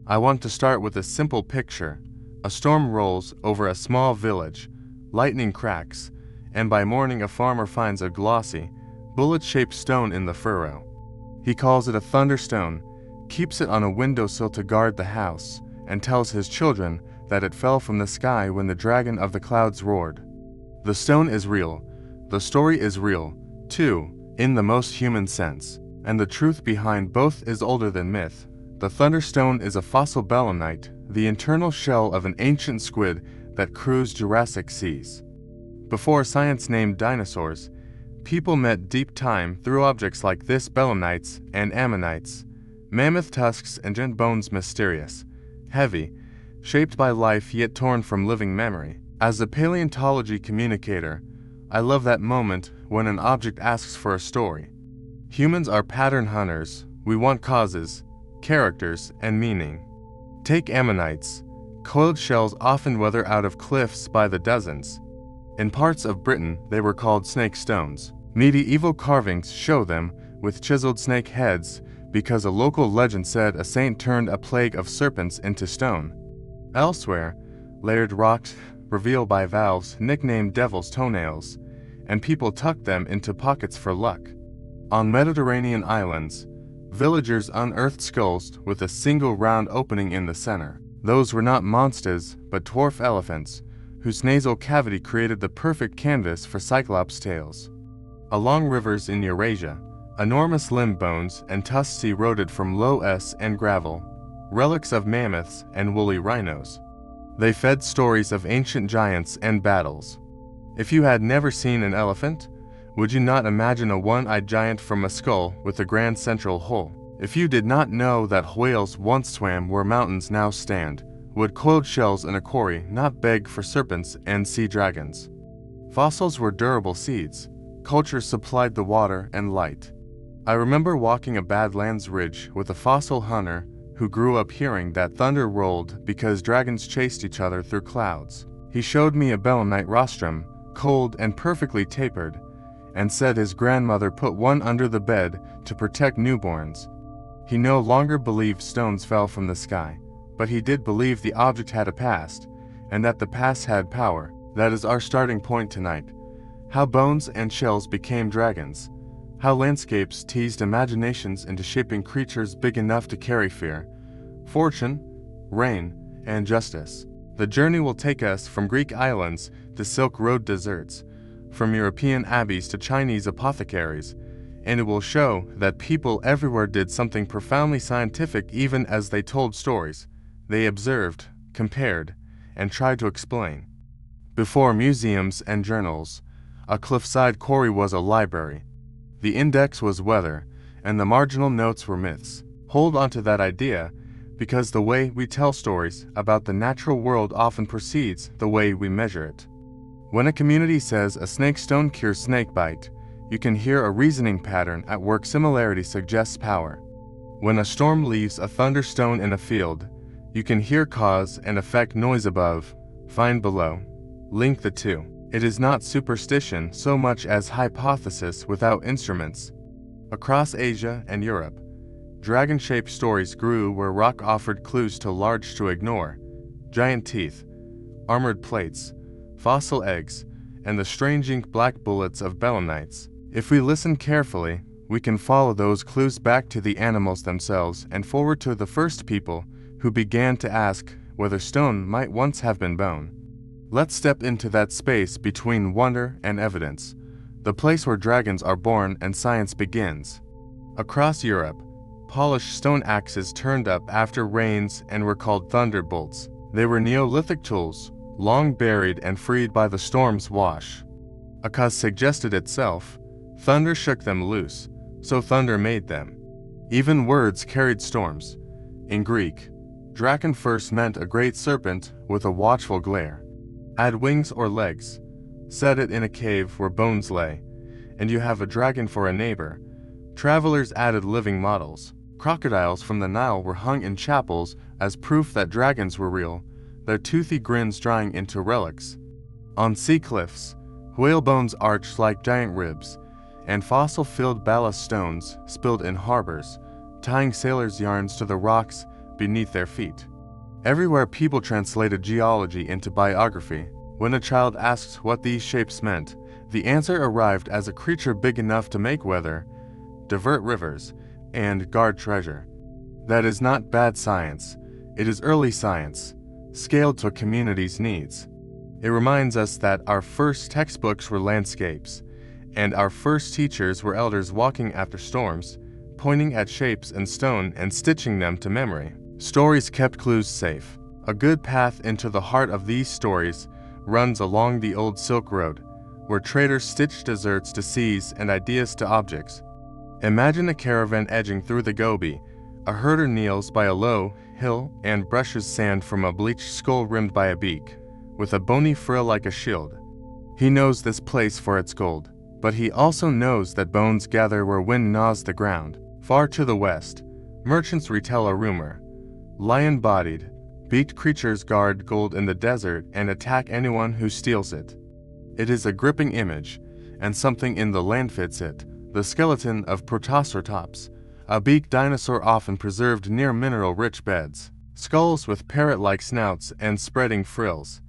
I want to start with a simple picture. A storm rolls over a small village, lightning cracks, and by morning a farmer finds a glossy, bullet-shaped stone in the furrow. He calls it a thunderstone, keeps it on a windowsill to guard the house, and tells his children that it fell from the sky when the dragon of the clouds roared. The stone is real. The story is real, too, in the most human sense, and the truth behind both is older than myth. The thunderstone is a fossil belemnite, the internal shell of an ancient squid that cruised Jurassic seas. Before science named dinosaurs, people met deep time through objects like this: belemnites and ammonites, mammoth tusks and giant bones, mysterious, heavy, shaped by life yet torn from living memory. As a paleontology communicator, I love that moment when an object asks for a story. Humans are pattern hunters. We want causes, characters, and meaning. Take ammonites. Coiled shells often weather out of cliffs by the dozens. In parts of Britain, they were called snake stones. Medieval carvings show them with chiseled snake heads because a local legend said a saint turned a plague of serpents into stone. Elsewhere, layered rocks reveal bivalves nicknamed devil's toenails, and people tucked them into pockets for luck. On Mediterranean islands, villagers unearthed skulls with a single round opening in the center. Those were not monsters, but dwarf elephants, whose nasal cavity created the perfect canvas for cyclops tails. Along rivers in Eurasia, enormous limb bones and tusks eroded from loess and gravel, relics of mammoths and woolly rhinos. They fed stories of ancient giants and battles. If you had never seen an elephant, would you not imagine a one-eyed giant from a skull with a grand central hole? If you did not know that whales once swam where mountains now stand, would coiled shells in a quarry not beg for serpents and sea dragons? Fossils were durable seeds. Culture supplied the water and light. I remember walking a Badlands ridge with a fossil hunter who grew up hearing that thunder rolled because dragons chased each other through clouds. He showed me a belemnite rostrum, cold and perfectly tapered, and said his grandmother put one under the bed to protect newborns. He no longer believed stones fell from the sky, but he did believe the object had a past, and that the past had power. That is our starting point tonight. How bones and shells became dragons. How landscapes teased imaginations into shaping creatures big enough to carry fear, fortune, rain, and justice. The journey will take us from Greek islands to Silk Road deserts, from European abbeys to Chinese apothecaries, and it will show that people everywhere did something profoundly scientific even as they told stories. They observed, compared, and tried to explain. Before museums and journals, a cliffside quarry was a library. The index was weather, and the marginal notes were myths. Hold onto that idea, because the way we tell stories about the natural world often precedes the way we measure it. When a community says a snake stone cures snakebite, you can hear a reasoning pattern at work. Similarity suggests power. When a storm leaves a thunderstone in a field, you can hear cause and effect: noise above, find below. Link the two. It is not superstition so much as hypothesis without instruments. Across Asia and Europe, dragon-shaped stories grew where rock offered clues too large to ignore: giant teeth, armored plates, fossil eggs, and the strange ink-black bullets of belemnites. If we listen carefully, we can follow those clues back to the animals themselves and forward to the first people who began to ask whether stone might once have been bone. Let's step into that space between wonder and evidence, the place where dragons are born and science begins. Across Europe, polished stone axes turned up after rains and were called thunderbolts. They were Neolithic tools, long buried and freed by the storm's wash. A cause suggested itself. Thunder shook them loose, so thunder made them. Even words carried storms. In Greek, draken first meant a great serpent with a watchful glare. Add wings or legs, set it in a cave where bones lay, and you have a dragon for a neighbor. Travelers added living models. Crocodiles from the Nile were hung in chapels as proof that dragons were real, their toothy grins drying into relics. On sea cliffs, whale bones arched like giant ribs, and fossil-filled ballast stones spilled in harbors, tying sailors' yarns to the rocks beneath their feet. Everywhere people translated geology into biography. When a child asked what these shapes meant, the answer arrived as a creature big enough to make weather, divert rivers, and guard treasure. That is not bad science. It is early science, scaled to community's needs. It reminds us that our first textbooks were landscapes, and our first teachers were elders walking after storms, pointing at shapes in stone and stitching them to memory. Stories kept clues safe. A good path into the heart of these stories runs along the old Silk Road, where traders stitched desserts to seas and ideas to objects. Imagine a caravan edging through the Gobi. A herder kneels by a low hill and brushes sand from a bleached skull rimmed by a beak, with a bony frill like a shield. He knows this place for its gold, but he also knows that bones gather where wind gnaws the ground. Far to the west, merchants retell a rumor. Lion-bodied, beaked creatures guard gold in the desert and attack anyone who steals it. It is a gripping image, and something in the land fits it. The skeleton of Protoceratops, a beaked dinosaur often preserved near mineral-rich beds. Skulls with parrot-like snouts and spreading frills.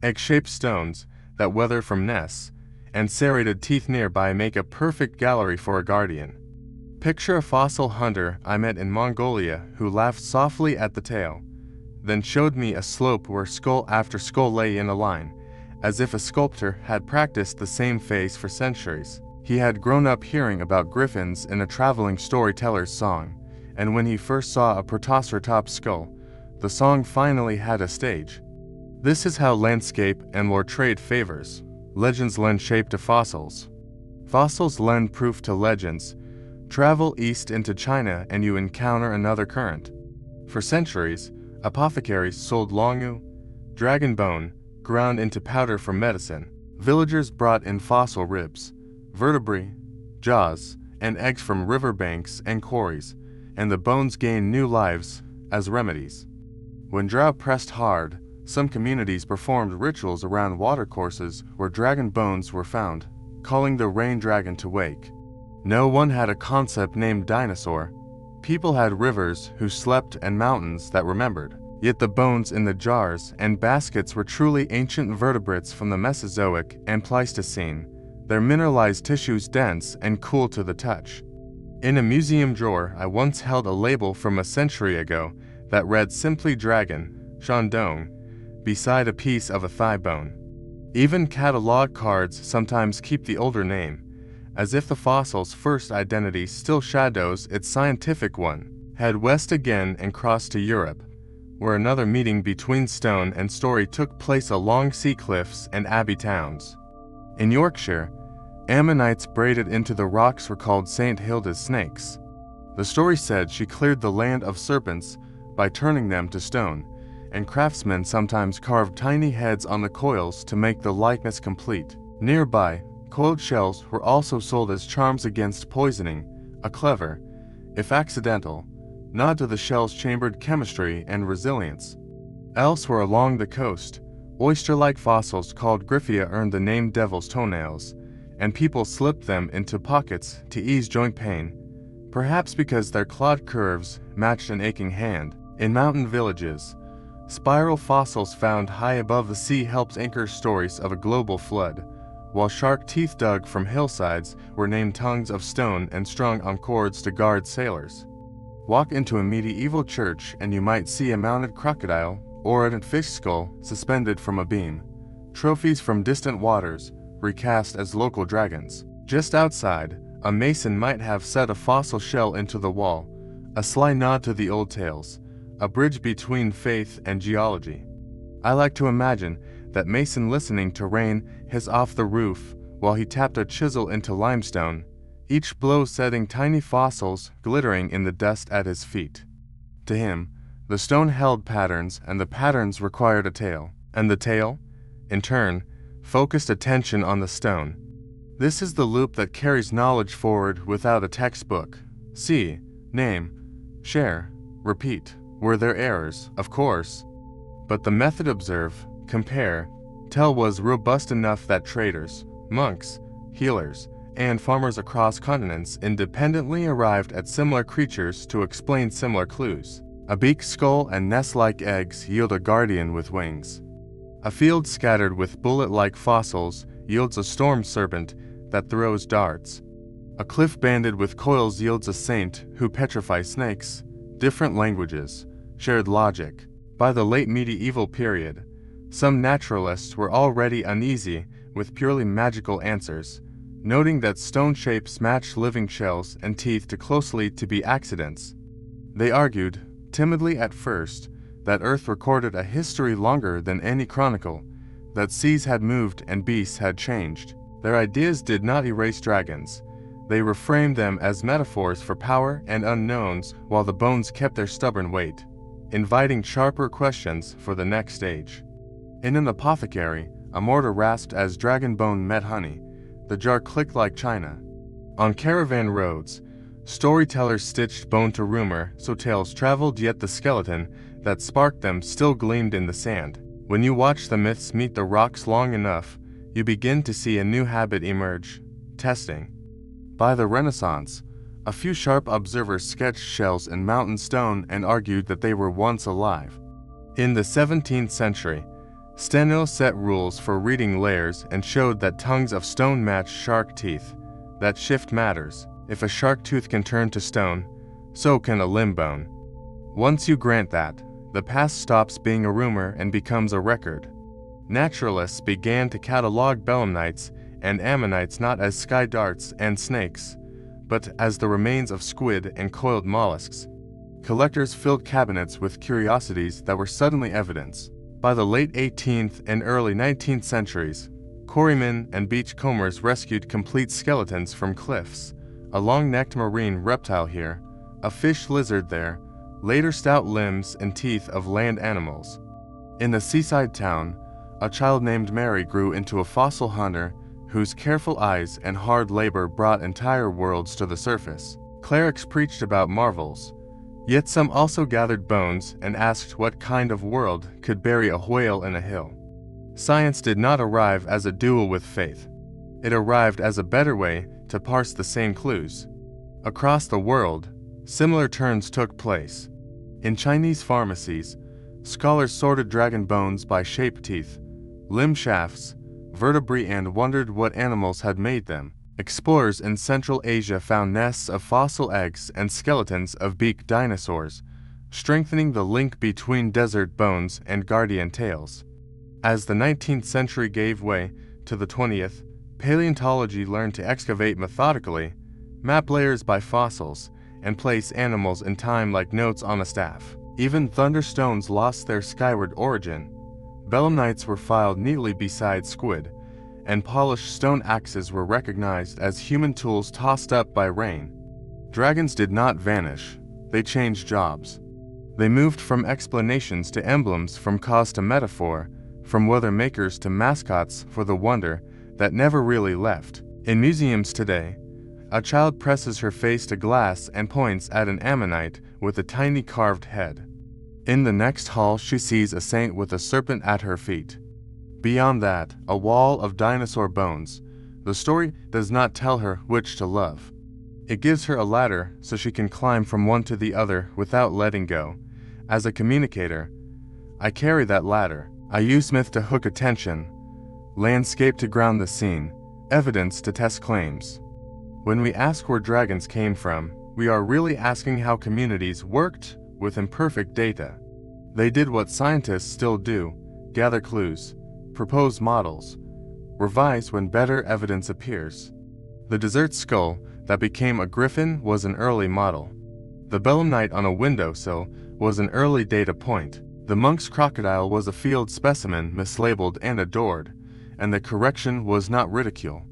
Egg-shaped stones that weather from nests, and serrated teeth nearby make a perfect gallery for a guardian. Picture a fossil hunter I met in Mongolia who laughed softly at the tale, then showed me a slope where skull after skull lay in a line, as if a sculptor had practiced the same face for centuries. He had grown up hearing about griffins in a traveling storyteller's song, and when he first saw a Protoceratops skull, the song finally had a stage. This is how landscape and lore trade favors. Legends lend shape to fossils. Fossils lend proof to legends. Travel east into China and you encounter another current. For centuries, apothecaries sold longu, dragon bone, ground into powder for medicine. Villagers brought in fossil ribs, vertebrae, jaws, and eggs from riverbanks and quarries, and the bones gained new lives as remedies. When drought pressed hard, some communities performed rituals around watercourses where dragon bones were found, calling the rain dragon to wake. No one had a concept named dinosaur. People had rivers who slept and mountains that remembered. Yet the bones in the jars and baskets were truly ancient vertebrates from the Mesozoic and Pleistocene, their mineralized tissues dense and cool to the touch. In a museum drawer, I once held a label from a century ago that read simply dragon, Shandong, beside a piece of a thigh bone. Even catalog cards sometimes keep the older name, as if the fossil's first identity still shadows its scientific one. Head west again and cross to Europe, where another meeting between stone and story took place along sea cliffs and abbey towns. In Yorkshire, Ammonites braided into the rocks were called St. Hilda's snakes. The story said she cleared the land of serpents by turning them to stone, and craftsmen sometimes carved tiny heads on the coils to make the likeness complete. Nearby, coiled shells were also sold as charms against poisoning, a clever, if accidental, nod to the shell's chambered chemistry and resilience. Elsewhere along the coast, oyster-like fossils called Griffia earned the name devil's toenails, and people slipped them into pockets to ease joint pain, perhaps because their clawed curves matched an aching hand. In mountain villages, spiral fossils found high above the sea helped anchor stories of a global flood, while shark teeth dug from hillsides were named tongues of stone and strung on cords to guard sailors. Walk into a medieval church and you might see a mounted crocodile or a fish skull suspended from a beam, trophies from distant waters recast as local dragons. Just outside, a mason might have set a fossil shell into the wall, a sly nod to the old tales, a bridge between faith and geology. I like to imagine that mason listening to rain hiss off the roof while he tapped a chisel into limestone, each blow setting tiny fossils glittering in the dust at his feet. To him, the stone held patterns, and the patterns required a tale, and the tale, in turn, focused attention on the stone. This is the loop that carries knowledge forward without a textbook. See, name, share, repeat. Were there errors? Of course. But the method observe, compare, tell was robust enough that traders, monks, healers, and farmers across continents independently arrived at similar creatures to explain similar clues. A beak skull and nest-like eggs yield a guardian with wings. A field scattered with bullet-like fossils yields a storm serpent that throws darts. A cliff banded with coils yields a saint who petrifies snakes. Different languages, shared logic. By the late medieval period, some naturalists were already uneasy with purely magical answers, noting that stone shapes matched living shells and teeth too closely to be accidents. They argued, timidly at first, that Earth recorded a history longer than any chronicle, that seas had moved and beasts had changed. Their ideas did not erase dragons. They reframed them as metaphors for power and unknowns, while the bones kept their stubborn weight, inviting sharper questions for the next stage. In an apothecary, a mortar rasped as dragon bone met honey. The jar clicked like china. On caravan roads, storytellers stitched bone to rumor, so tales traveled, yet the skeleton that sparked them still gleamed in the sand. When you watch the myths meet the rocks long enough, you begin to see a new habit emerge: testing. By the Renaissance, a few sharp observers sketched shells in mountain stone and argued that they were once alive. In the 17th century, Steno set rules for reading layers and showed that tongues of stone matched shark teeth. That shift matters. If a shark tooth can turn to stone, so can a limb bone. Once you grant that, the past stops being a rumor and becomes a record. Naturalists began to catalog belemnites and ammonites not as sky darts and snakes, but as the remains of squid and coiled mollusks. Collectors filled cabinets with curiosities that were suddenly evidence. By the late 18th and early 19th centuries, quarrymen and beachcombers rescued complete skeletons from cliffs, a long-necked marine reptile here, a fish lizard there, later stout limbs and teeth of land animals. In the seaside town, a child named Mary grew into a fossil hunter whose careful eyes and hard labor brought entire worlds to the surface. Clerics preached about marvels, yet some also gathered bones and asked what kind of world could bury a whale in a hill. Science did not arrive as a duel with faith. It arrived as a better way to parse the same clues. Across the world, similar turns took place. In Chinese pharmacies, scholars sorted dragon bones by shape, teeth, limb shafts, vertebrae, and wondered what animals had made them. Explorers in Central Asia found nests of fossil eggs and skeletons of beaked dinosaurs, strengthening the link between desert bones and guardian tales. As the 19th century gave way to the 20th, paleontology learned to excavate methodically, map layers by fossils, and place animals in time like notes on a staff. Even thunderstones lost their skyward origin. Belemnites were filed neatly beside squid, and polished stone axes were recognized as human tools tossed up by rain. Dragons did not vanish, they changed jobs. They moved from explanations to emblems, from cause to metaphor, from weather makers to mascots for the wonder that never really left. In museums today, a child presses her face to glass and points at an ammonite with a tiny carved head. In the next hall, she sees a saint with a serpent at her feet. Beyond that, a wall of dinosaur bones. The story does not tell her which to love. It gives her a ladder so she can climb from one to the other without letting go. As a communicator, I carry that ladder. I use myth to hook attention, landscape to ground the scene, evidence to test claims. When we ask where dragons came from, we are really asking how communities worked with imperfect data. They did what scientists still do: gather clues, propose models, revise when better evidence appears. The desert skull that became a griffin was an early model. The belemnite on a windowsill was an early data point. The monk's crocodile was a field specimen mislabeled and adored, and the correction was not ridicule.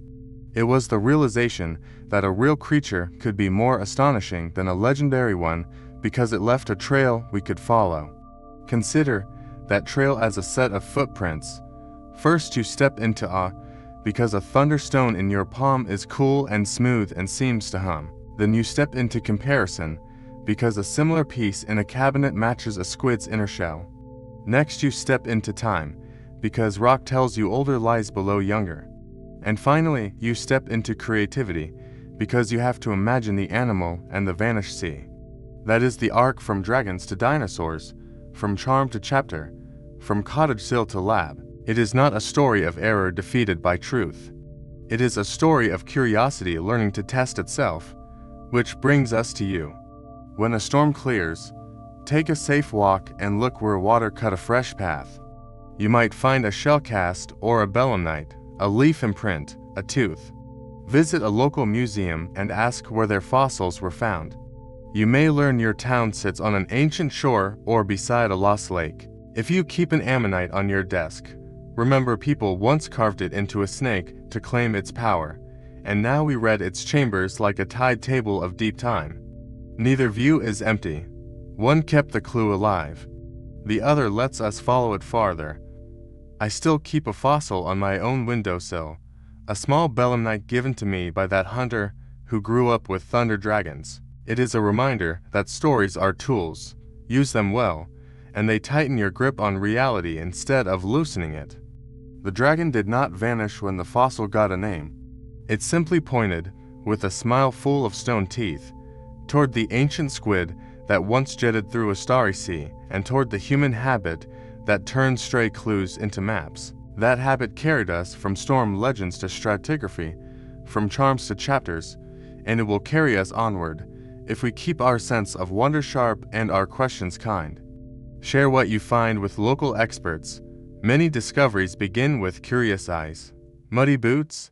It was the realization that a real creature could be more astonishing than a legendary one because it left a trail we could follow. Consider that trail as a set of footprints. First, you step into awe because a thunderstone in your palm is cool and smooth and seems to hum. Then you step into comparison because a similar piece in a cabinet matches a squid's inner shell. Next, you step into time because rock tells you older lies below younger. And finally, you step into creativity because you have to imagine the animal and the vanished sea. That is the arc from dragons to dinosaurs, from charm to chapter, from cottage sill to lab. It is not a story of error defeated by truth. It is a story of curiosity learning to test itself, which brings us to you. When a storm clears, take a safe walk and look where water cut a fresh path. You might find a shell cast or a belemnite, a leaf imprint, a tooth. Visit a local museum and ask where their fossils were found. You may learn your town sits on an ancient shore or beside a lost lake. If you keep an ammonite on your desk, remember people once carved it into a snake to claim its power, and now we read its chambers like a tide table of deep time. Neither view is empty. One kept the clue alive. The other lets us follow it farther. I still keep a fossil on my own windowsill, a small belemnite given to me by that hunter who grew up with thunder dragons. It is a reminder that stories are tools. Use them well, and they tighten your grip on reality instead of loosening it. The dragon did not vanish when the fossil got a name. It simply pointed, with a smile full of stone teeth, toward the ancient squid that once jetted through a starry sea, and toward the human habit that turned stray clues into maps. That habit carried us from storm legends to stratigraphy, from charms to chapters, and it will carry us onward if we keep our sense of wonder sharp and our questions kind. Share what you find with local experts. Many discoveries begin with curious eyes. Muddy boots?